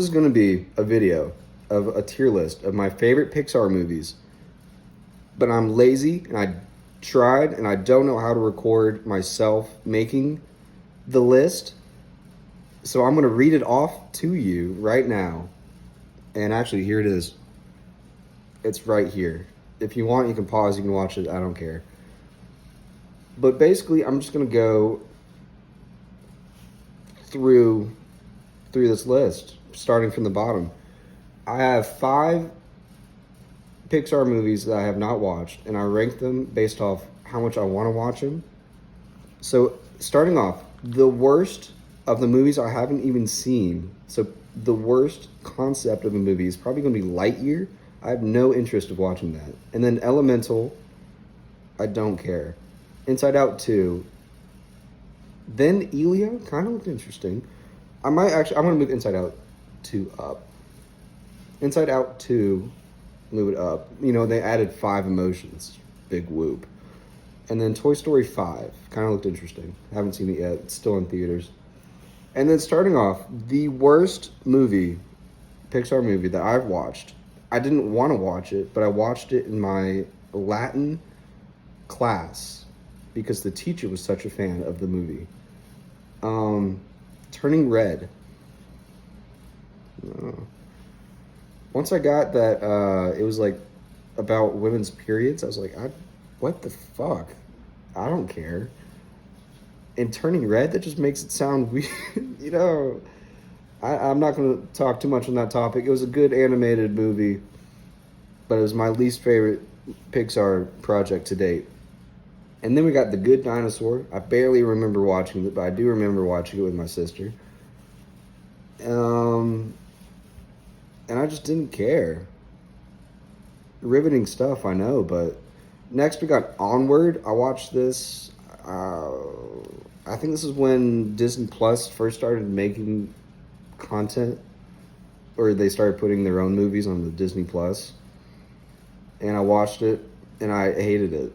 This is going to be a video of a tier list of my favorite Pixar movies, but I'm lazy and I tried and I don't know how to record myself making the list. So I'm going to read it off to you right now. And actually, here it is. It's right here. If you want, you can pause, you can watch it. I don't care. But basically, I'm just going to go through this list, starting from the bottom. I have 5 Pixar movies that I have not watched, and I rank them based off how much I want to watch them. So, starting off, the worst of the movies I haven't even seen. So, the worst concept of a movie is probably going to be Lightyear. I have no interest of watching that. And then Elemental, I don't care. Inside Out 2. Then Elia, kind of looked interesting. I'm going to move Inside Out 2 up. Inside Out 2, move it up. You know, they added 5 emotions. Big whoop. And then Toy Story 5, kind of looked interesting. Haven't seen it yet. It's still in theaters. And then starting off, the worst Pixar movie that I've watched. I didn't want to watch it, but I watched it in my Latin class because the teacher was such a fan of the movie. Turning Red. Once I got that it was like about women's periods, I was like, what the fuck? I don't care. And Turning Red, that just makes it sound weird. You know, I'm not going to talk too much on that topic. It was a good animated movie, but it was my least favorite Pixar project to date. And then we got The Good Dinosaur. I barely remember watching it, but I do remember watching it with my sister. And I just didn't care. Riveting stuff, I know, but next we got Onward. I watched this. I think this is when Disney Plus first started making content, or they started putting their own movies on the Disney Plus. And I watched it, and I hated it.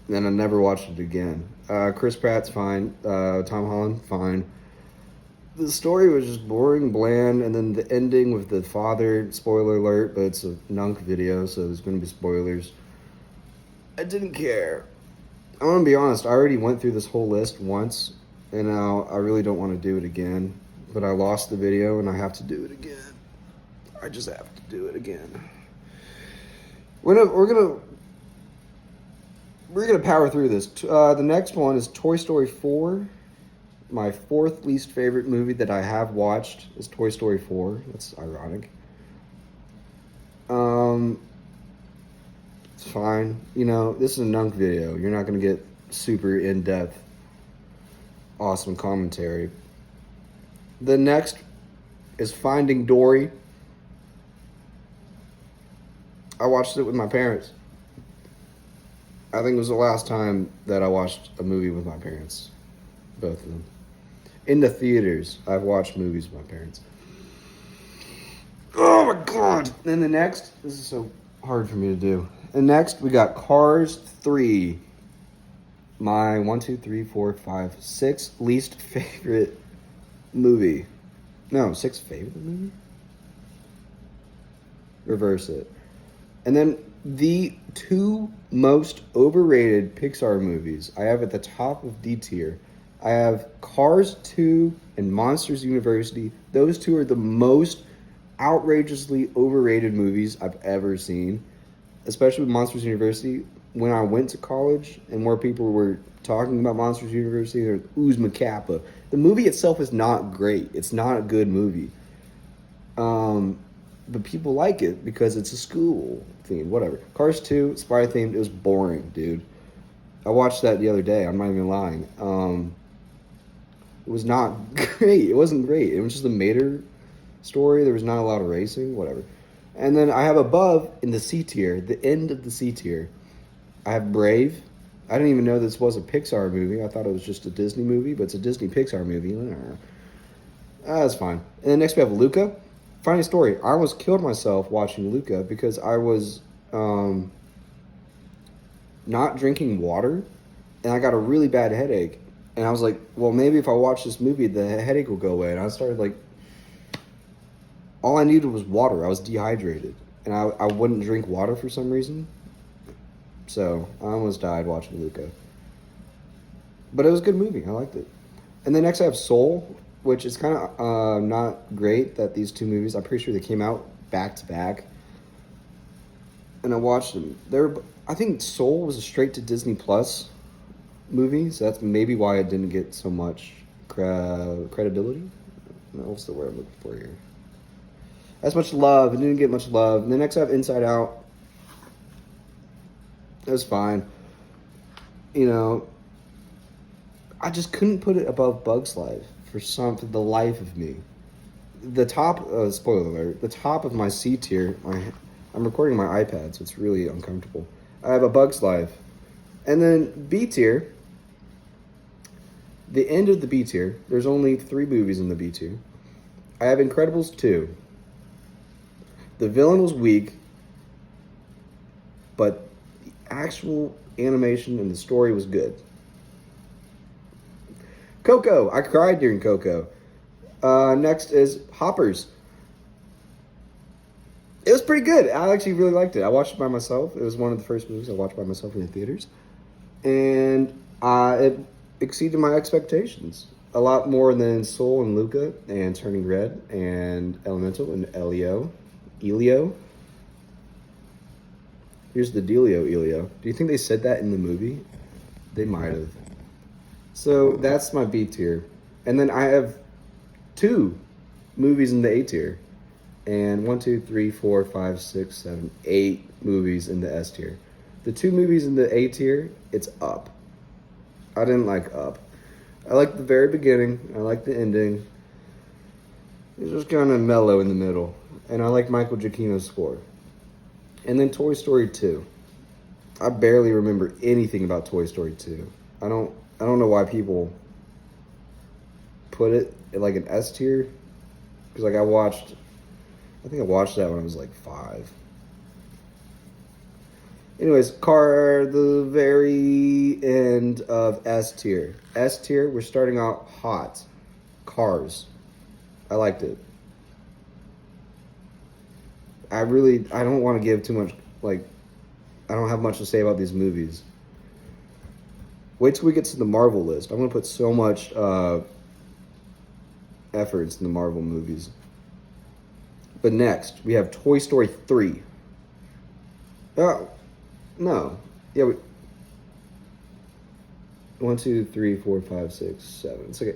And I never watched it again. Chris Pratt's fine. Tom Holland, fine. The story was just boring, bland, and then the ending with the father, spoiler alert, but it's a Nunk video, so there's going to be spoilers. I didn't care. I'm going to be honest, I already went through this whole list once, and now I really don't want to do it again. But I lost the video, and I have to do it again. I just have to do it again. We're gonna power through this. The next one is Toy Story 4. My 4th least favorite movie that I have watched is Toy Story 4. That's ironic. It's fine. You know, this is a Nunk video. You're not gonna get super in-depth, awesome commentary. The next is Finding Dory. I watched it with my parents. I think it was the last time that I watched a movie with my parents. Both of them. In the theaters, I've watched movies with my parents. Oh my god! Then the next, this is so hard for me to do. And next, we got Cars 3. My 6th least favorite movie. No, 6th favorite movie? Reverse it. And then the 2 most overrated Pixar movies I have at the top of D tier. I have Cars 2 and Monsters University. Those 2 are the most outrageously overrated movies I've ever seen. Especially with Monsters University. When I went to college and more people were talking about Monsters University, they're Ooze Macappa. The movie itself is not great. It's not a good movie. But people like it because it's a school theme, whatever. Cars 2, spy themed, it was boring, dude. I watched that the other day, I'm not even lying. It was not great. It wasn't great. It was just a Mater story. There was not a lot of racing, whatever. And then I have above, in the C tier, the end of the C tier, I have Brave. I didn't even know this was a Pixar movie. I thought it was just a Disney movie, but it's a Disney Pixar movie. That's fine. And then next we have Luca. Funny story, I almost killed myself watching Luca because I was not drinking water, and I got a really bad headache. And I was like, well, maybe if I watch this movie, the headache will go away. And I started, like, All I needed was water. I was dehydrated, and I wouldn't drink water for some reason. So I almost died watching Luca. But it was a good movie. I liked it. And then next I have Soul, which is kind of not great that these two movies, I'm pretty sure they came out back to back. And I watched them. I think Soul was a straight to Disney Plus movie, so that's maybe why it didn't get so much credibility. What's the word I'm looking for here? As much love. It didn't get much love. And then next I have Inside Out. It was fine. You know, I just couldn't put it above Bug's Life for the life of me. The top, spoiler alert, the top of my C tier, I'm recording my iPad, so it's really uncomfortable. I have A Bug's Life. And then B tier, the end of the B tier, there's only 3 movies in the B tier. I have Incredibles 2. The villain was weak, but the actual animation and the story was good. Coco. I cried during Coco. Next is Hoppers. It was pretty good. I actually really liked it. I watched it by myself. It was one of the first movies I watched by myself in the theaters. And it exceeded my expectations. A lot more than Soul and Luca and Turning Red and Elemental and Elio. Here's the dealio, Elio. Do you think they said that in the movie? They might have. So that's my B tier. And then I have 2 movies in the A tier. And 1, 2, 3, 4, 5, 6, 7, 8 movies in the S tier. The 2 movies in the A tier, it's Up. I didn't like Up. I liked the very beginning. I liked the ending. It's just kind of mellow in the middle. And I like Michael Giacchino's score. And then Toy Story 2. I barely remember anything about Toy Story 2. I don't know why people put it in like an S tier. Because like I think I watched that when I was like 5. Anyways, the very end of S tier. S tier, we're starting out hot. Cars. I liked it. I don't want to give too much, I don't have much to say about these movies. Wait till we get to the Marvel list. I'm going to put so much efforts in the Marvel movies. But next, we have Toy Story 3. No. Yeah, 1, 2, 3, 4, 5, 6, 7. It's okay.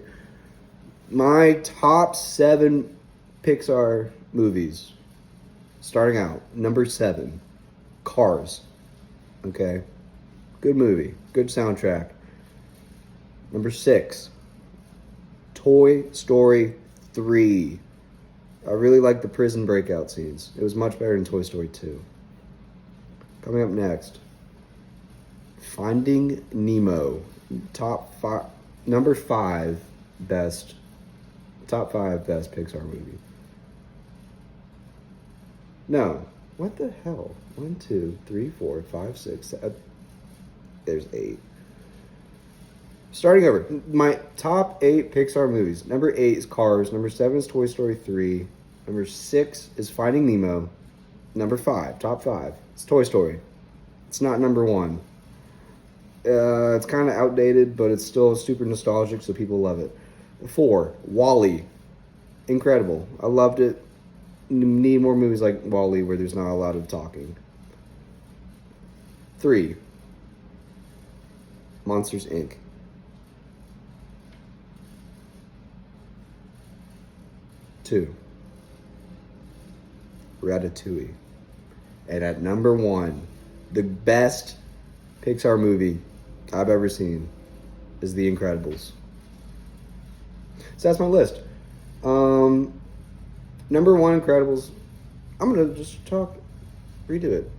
My top 7 Pixar movies. Starting out, number 7, Cars. Okay. Good movie. Good soundtrack. Number 6, Toy Story 3. I really like the prison breakout scenes. It was much better than Toy Story 2. Coming up next, Finding Nemo. Number 5 best Pixar movie. No. What the hell? 1, 2, 3, 4, 5, 6, 7. There's 8. Starting over. My top 8 Pixar movies. Number 8 is Cars. Number 7 is Toy Story 3. Number 6 is Finding Nemo. Number 5, top 5, it's Toy Story. It's not number 1. It's kind of outdated, but it's still super nostalgic, so people love it. 4, Wall-E. Incredible. I loved it. Need more movies like Wall-E where there's not a lot of talking. 3, Monsters, Inc. 2, Ratatouille. And at number 1, the best Pixar movie I've ever seen is The Incredibles. So that's my list. Number 1, Incredibles. I'm going to just redo it.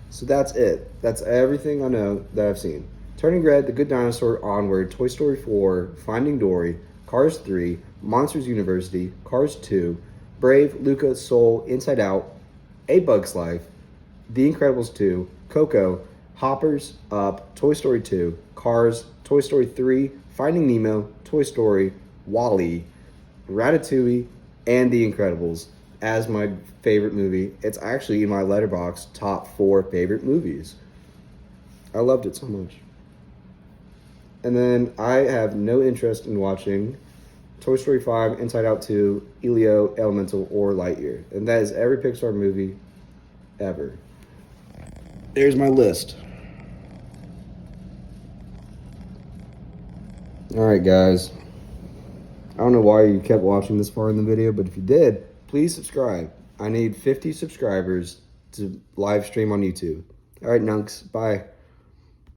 So that's it. That's everything I know that I've seen. Turning Red, The Good Dinosaur, Onward, Toy Story 4, Finding Dory, Cars 3, Monsters University, Cars 2, Brave, Luca, Soul, Inside Out, A Bug's Life, The Incredibles 2, Coco, Hoppers, Up, Toy Story 2, Cars, Toy Story 3, Finding Nemo, Toy Story, Wall-E, Ratatouille, and The Incredibles. as my favorite movie. It's actually in my Letterboxd top 4 favorite movies. I loved it so much. And then I have no interest in watching Toy Story 5, Inside Out 2, Elio, Elemental, or Lightyear. And that is every Pixar movie ever. There's my list. Alright, guys. I don't know why you kept watching this far in the video, but if you did, please subscribe. I need 50 subscribers to live stream on YouTube. Alright, Nunks. Bye.